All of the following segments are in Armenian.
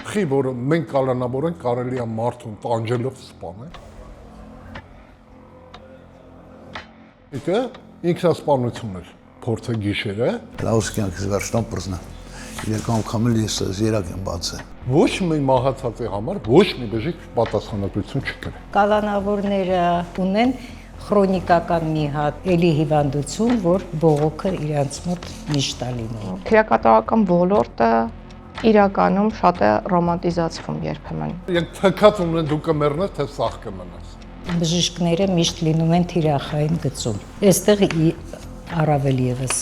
Խի, որ մենք կալանավորենք կարելի է մարդուն տանջելով սպանել։ Եկը ինքնասպանություն էր, փորձը գիշերը։ Լաուս կյանքից վերջնան պրզնա։ Իրական անգամ ես երակ եմ բացել։ Ոչ մի մահացածի համար ոչ մի բժիշկ պատասխանատվություն չկրի։ Կալանավորները ունեն քրոնիկական մի հատ էլի հիվանդություն, որ բողոքը իրենց մոտ միշտ է լինում։ Թիրակատարական ոլորտը իրականում շատ է ռոմանտիզացվում երբեմն։ Ենք թքած ունեն դու կմեռնես, թե սաղ կմնաս։ Բժիշկները միշտ լինում են թիրախային գծում։ Այստեղ առավել եւս։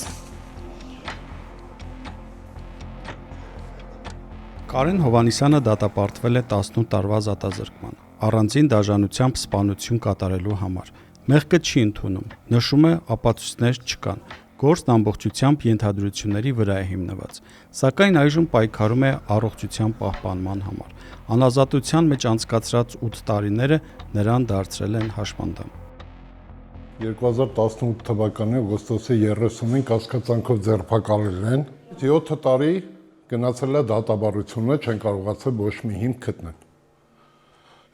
Կարեն Հովհաննիսյանը դատապարտվել է 18 տարվա զատազրկման, առանձին դաժանությամբ սպանություն կատարելու համար։ Մեղքը չի ընդունում, նշում է ապացույցներ չկան, գործն ամբողջությամբ ենթադրությունների վրա է հիմնված, սակայն այժմ պայքարում է առողջության պահպանման համար։ Անազատության մեջ անցկացրած 8 տարիները նրան դարձրել են հաշմանդամ։ 2018 թվականի օգոստոսի 30-ին կասկածանքով ձերբակալել են, 7 տարի գնացել է դատաբարությունը, չեն կարողացել ոչ մի հիմք գտնել։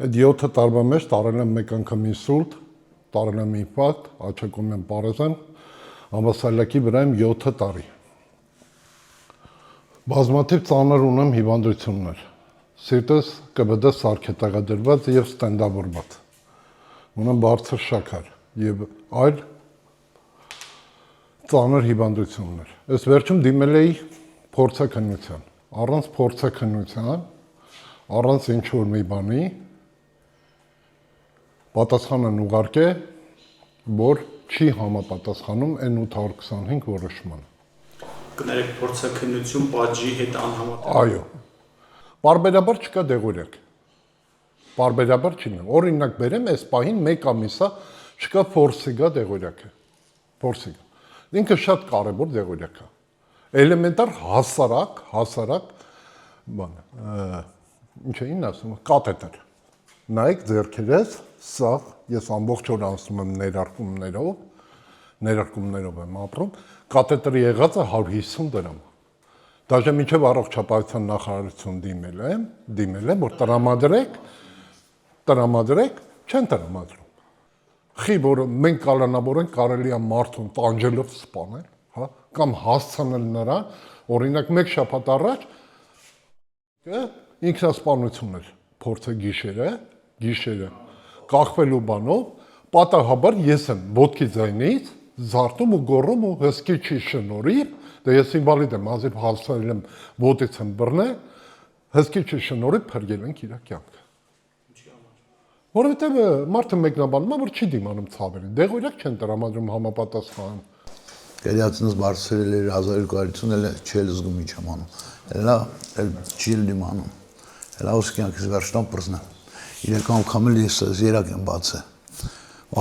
Այդ 7 տարվա մեջ տարել եմ մեկ անգամ ինսուլտ, տարել եմ ինֆարկտ, աջակոմյան պարեզեմ, համասայլակի վրա եմ 7 տարի։ Բազմաթիվ ծանր ունեմ հիվանդություններ, սիրտս ԿԲԴ սարք է տեղադրված և ստենդավորված, ունեմ բարձր շաքար և այլ ծանր հիվանդություններ։ Ես վերջում դիմել էի փորձաքննության, առանց փորձաքննության, առանց ինչ-որ մի բանի, պատասխանն ուղարկե, որ չի համապատասխանում N 825 որոշմանը։ Կներեք փորձաքննություն պատժի հետ անհամատեղ։ Այո։ Պարբերաբար չկա դեղորյակ։ Պարբերաբար չինը։ Օրինակ բերեմ, այս պահին 1 ամիսա չկա ֆորսիգա դեղորյակը։ Ֆորսիգա։ Ինքը շատ կարևոր դեղորյակ է։ Էլեմենտար հասարակ բան, ինչ էին ասում, կաթետր։ Նայեք ձեռքերս, սա ես ամբողջ օր անցնում եմ ներարկումներով եմ ապրում, կաթետրի եղածը 150 դրամ։ Դաժե մինչև առողջապահության նախարարություն դիմել եմ, որ տրամադրեք, չեն տրամադրում։ Խի, որ մենք կալանավորենք կարելի է մարդուն տանջելով սպանել, հա, կամ հասցնել նրան, օրինակ մեկ շաբաթ առաջ ինքնասպանություն էր, փորձը գիշերը, կախվելու բանով, պատահաբար ես եմ ոտքի ձայնից զարթնում ու գոռում ու հսկի չի շնորհիվ, դե ես ինվալիդ եմ, ազիվ հասցրել եմ ոտից եմ բռնել, հսկի չի շնորհիվ փրկել ենք իր կյանքը։ Որովհետև մարդը մեկնաբանում է, որ չի դիմանում ցավերի, դեղորյակ չեն տրամադրում համապատասխան։ Գերիացնս բարձրել էր 1250 էլ չել զգում ինչ եմ անում։ Հելա էլ չի դիմանում։ Հելա ուս կյանքից վերջնան պրզնա։ Իրական անգամ ես երակ եմ բացել։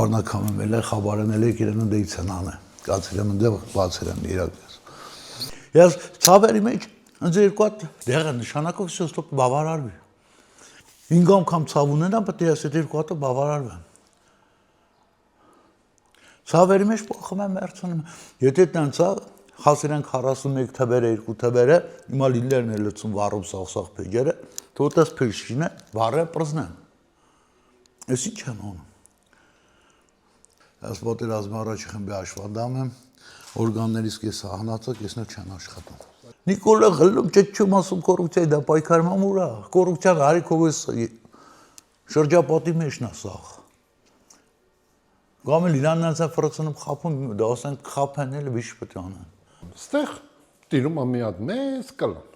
Օրնակամ եմ էլ խաբարանել եք իրեն դից են անը։ Կացել եմ դեպ բացել եմ երակս։ Ես ցավերի մեջ ընդ երկու հատ դեղը նշանակով շոստոպ բավարարվի։ 5 անգամ ցավ ունենամ, պետք է ես այդ երկու հատը բավարարվեմ։ Ցավերի մեջ փոխում եմ մերցնում։ Եթե տանցա հասել ենք 41 թվերը, 2 թվերը, հիմա լիլերն է լցում վառում սաղ փեջերը, թոտես փեշինը վառը պրզնեմ։ Ես ինչ եմ անում։ Ես պատերազմի առաջ խմբի հաշվանդամ եմ, օրգաններից կես հահնացակ, ես նոր չեն աշխատում։ Նիկոլը գլում չեմ ասում կոռուպցիայի դա պայքարում ուրա, կոռուպցիան հարիկովս շրջապատի մեջն է սաղ։ Գամել իրանանց է ֆրոցնում խափում, դա ասենք խափեն էլ վիշ պետք է անեն։ Ստեղ տիրում է մի հատ մեծ կլան։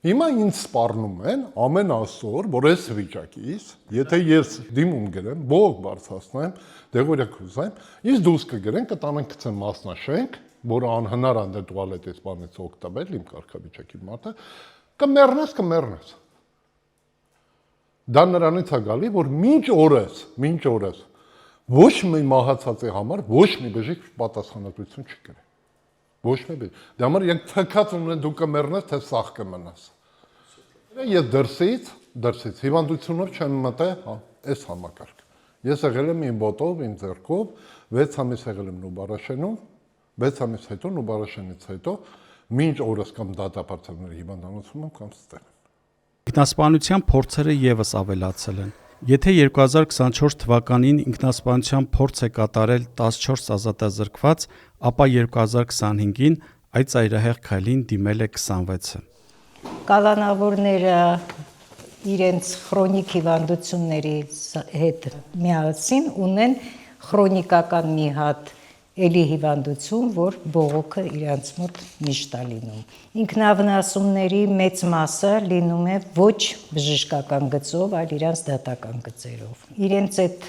Հիմա ինձ սպառնում են ամեն ասոր, որ այս վիճակից, եթե ես դիմում գրեմ, բողոք բարձրացնեմ, դեղորյակ ուզեմ, ինձ դուրս կգրեն, կտանեն գցեն մասնաշենք, որը անհնար է դե տուալետից բանից օգտվել, իմ կարգավիճակի մարդը, կմեռնես։ Դա նրանից է գալի, որ մինչ օրս ոչ մի մահացածի համար ոչ մի բժիշկ պատասխանատվություն չկրի։ Ոչ մի բժիշկ։ Դա համար ենք թքած ունեն դու կմեռնես, թե սաղ կմնաս։ Ես դրսից հիվանդությունով չեմ մտել այս համակարգ։ Ես եղել եմ իմ ոտով, իմ ձեռքով, 6 ամիս եղել եմ Նուբարաշենում, 6 ամիս հետո Նուբարաշենից հետո մինչ օրս կամ դատապարտությունների հիվանդանոցում եմ կամ ստեղ եմ։ Ինքնասպանության փորձերը եւս ավելացել են։ Եթե 2024 թվականին ինքնասպանության փորձ է կատարել 14 ազատազրկված, ապա 2025-ին այդ ծայրահեղ քայլին դիմել է 26-ը։ Կալանավորները իրենց քրոնիկ հիվանդությունների հետ միասին ունեն քրոնիկական մի հատ էլի հիվանդություն, որ բողոքը իրենց մոտ միշտ է լինում։ Ինքնավնասումների մեծ մասը լինում է ոչ բժշկական գծով, այլ իրենց դատական գծերով։ Իրենց այդ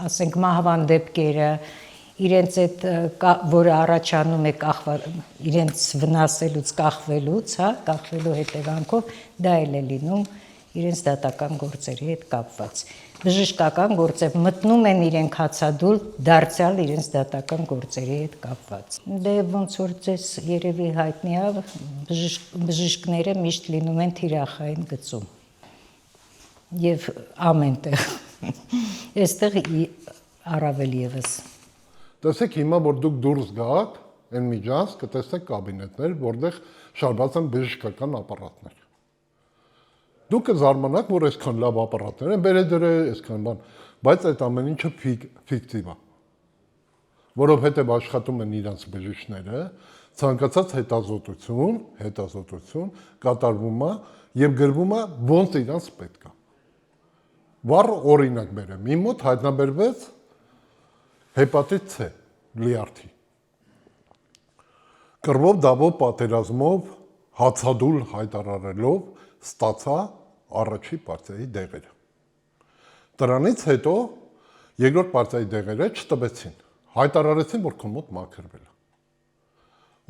ասենք մահվան դեպքերը, իրենց այդ որը առաջանում է իրենց վնասելուց կախվելուց, կախվելու հետևանքով դա էլ է լինում իրենց դատական գործերի հետ կապված։ Բժշկական գործեր մտնում են իրենք հացադուլ դարձյալ իրենց դատական գործերի հետ կապված։ Դե ոնց որ ձեզ երևի հայտնի է, բժիշկները միշտ լինում են թիրախային գծում։ Եվ ամենտեղ։ Այստեղ առավել եւս։ Տեսեք հիմա որ դուք դուրս գաք, այն միջանց կտեսնեք կաբինետներ, որտեղ շարված են բժշկական ապարատներ։ Դուք կզարմանաք, որ այսքան լավ ապարատներ են, բերեդրե, այսքան բան, բայց այդ ամեն ինչը ֆիկտիվ է։ Որովհետև աշխատում են իրենց բժիշկները, ցանկացած հետազոտություն կատարվում է եւ գրվում է ոնց իրենց պետք է։ Վառ օրինակ բերեմ, իմ մոտ հայտնաբերվեց հեպատիտ C լյարդի։ Կռվով դավով պատերազմով հացադուլ հայտարարելով ստացա առաջի պարտիայի դեղերը։ Դրանից հետո երկրորդ պարտիայի դեղերը չտվեցին։ Հայտարարեցին, որ քո մոտ մաքրվել է։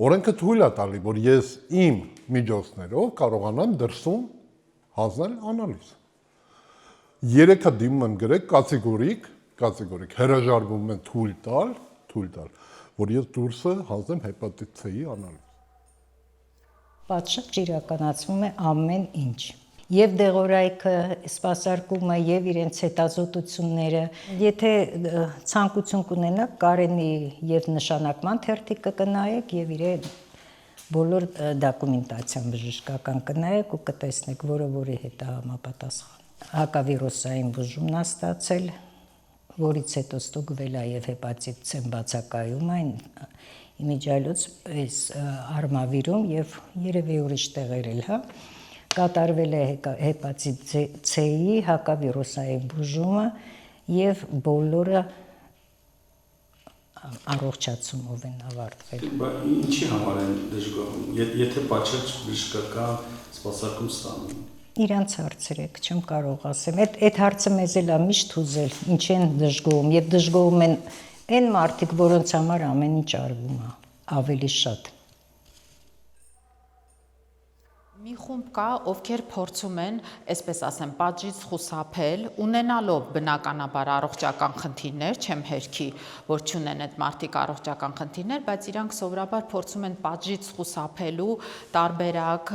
Օրենքը թույլ է տալի, որ ես իմ միջոցներով կարողանամ դրսում հանձնել անալիզ։ Երեքը դիմում եմ գրեք կատեգորիկ հրաժարվում են թույլ տալ, որ ես դուրսը հանձնեմ հեպատիտ C-ի անալիզ։ Պատշաճ իրականացվում է ամեն ինչ։ Եվ դեղորայքը, սպասարկումը, եւ իրենց հետազոտությունները։ Եթե ցանկություն կունենաք, Կարենի եւ նշանակման թերթիկը կնայեք եւ իրեն բոլոր դոկումենտացիան բժշկական կնայեք ու կտեսնեք, որի հետ է համապատասխան։ Հակավիրուսային բուժումն է ստացել, որից հետո ստուգվել է եւ հեպատիտ C-ն բացակայում այն իմիջիալոց այս արմավիրում եւ երևի ուրիշ տեղեր էլ, կատարվել է հեպատիտ C-ի հակավիրուսային բուժումը եւ բոլորը առողջացումով են ավարտվել։ Բայց ինչի համար են դժգոհում, եթե պատշաճ բժշկական սպասարկում ստանում։ Իրանց հարցրեք, չեմ կարող ասեմ։ Այդ հարցը մեզ էլ է միշտ ուզել, ինչ են դժգոհում, եւ դժգոհում են այն մարդիկ, որոնց համար ամեն ինչ արվում է, ավելի շատ։ Մի խումբ կա, ովքեր փորձում են, այսպես ասեմ, պատժից խուսափել, ունենալով բնականաբար առողջական խնդիրներ, չեմ հերքի, որ չունեն այդ մարդիկ առողջական խնդիրներ, բայց իրանք սովորաբար փորձում են պատժից խուսափելու տարբերակ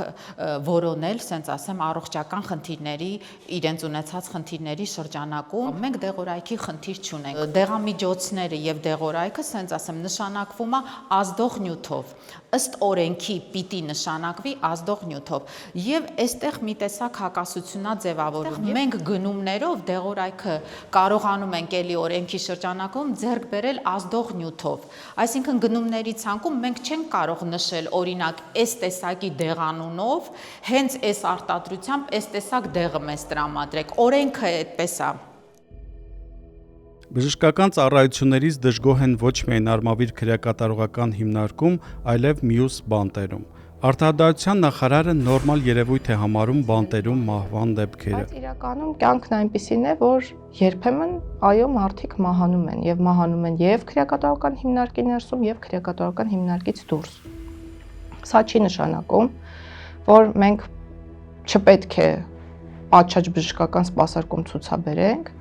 որոնել, ասենց ասեմ, առողջական խնդիրների, իրենց ունեցած խնդիրների շրջանակում։ Մենք դեղորայքի խնդիր չունենք։ Դեղամիջոցները եւ դեղորայքը, ասենց ասեմ, նշանակվում է ազդող նյութով։ Ըստ օրենքի պիտի նշանակվի ազդող նյութով։ Եվ այստեղ մի տեսակ հակասությունա ձևավորվում։ Մենք գնումներով դեղորայքը կարողանում ենք էլի օրենքի շրջանակում ձեռք բերել ազդող նյութով։ Այսինքն գնումների ցանկում մենք չենք կարող նշել օրինակ այս տեսակի դեղանունով, հենց այս արտադրությամբ այս տեսակ դեղը մեզ տրամադրեք։ Օրենքը այդպես է։ Բժշկական ծառայություններից դժգոհ են ոչ միայն արմավիր քրեակատարողական հիմնարկում, այլև մյուս բանտերում։ Արտադրության նախարարը նորմալ երևույթ է համարում բանտերում մահվան դեպքերը։ Բայց իրականում կյանքն այնպիսին է, որ երբեմն այո մարդիկ մահանում են եւ մահանում են եւ քրեակատարողական հիմնարկի ներսում եւ քրեակատարողական հիմնարկից դուրս։ Սա չի նշանակում, որ մենք չպետք է պատշաճ բժշկական սպասարկում ցուցաբերենք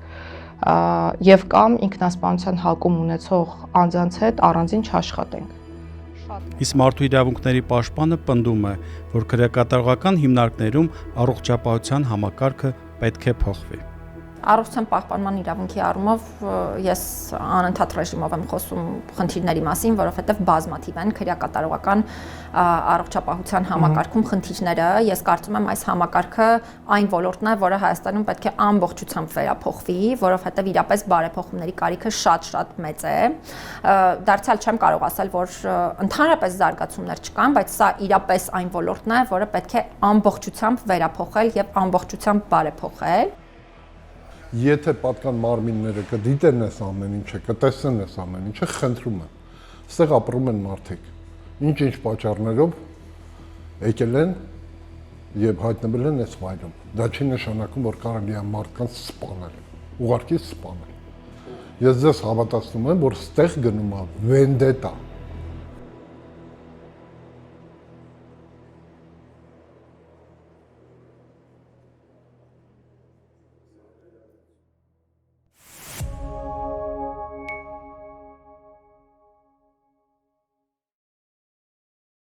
եւ կամ ինքնասպանության հակում ունեցող անձանց հետ առանձին չաշխատենք։ Իսկ մարդու իրավունքների պաշտպանը պնդում է, որ քրեակատարողական հիմնարկներում առողջապահության համակարգը պետք է փոխվի։ Առողջության պահպանման իրավունքի առումով ես անընդհատ ռեժիմով եմ խոսում խնդիրների մասին, որովհետև բազմաթիվ են քրեակատարողական առողջապահության համակարգում խնդիրները։ Ես կարծում եմ այս համակարգը այն ոլորտն է, որը Հայաստանում պետք է ամբողջությամբ վերափոխվի, որովհետև իրապես բարեփոխումների կարիքը շատ մեծ է։ Դարձյալ չեմ կարող ասել, որ ընդհանրապես զարգացումներ չկան, բայց սա իրապես այն ոլորտն է, որը պետք է ամբողջությամբ վերափոխել եւ ամբողջությամբ բարեփոխել։ Եթե պատկան մարմինները կդիտեն այս ամեն ինչը, կտեսնեն այս ամեն ինչը, խնդրում եմ։ Այստեղ ապրում են մարդիկ, ինչ պատճառներով եկել են եւ հայտնվել են այս վայրում։ Դա չի նշանակում, որ կարելի է մարդկանց սպանել, ուղղակի սպանել։ Ես ձեզ հավատացնում եմ, որ այստեղ գնում է վենդետա,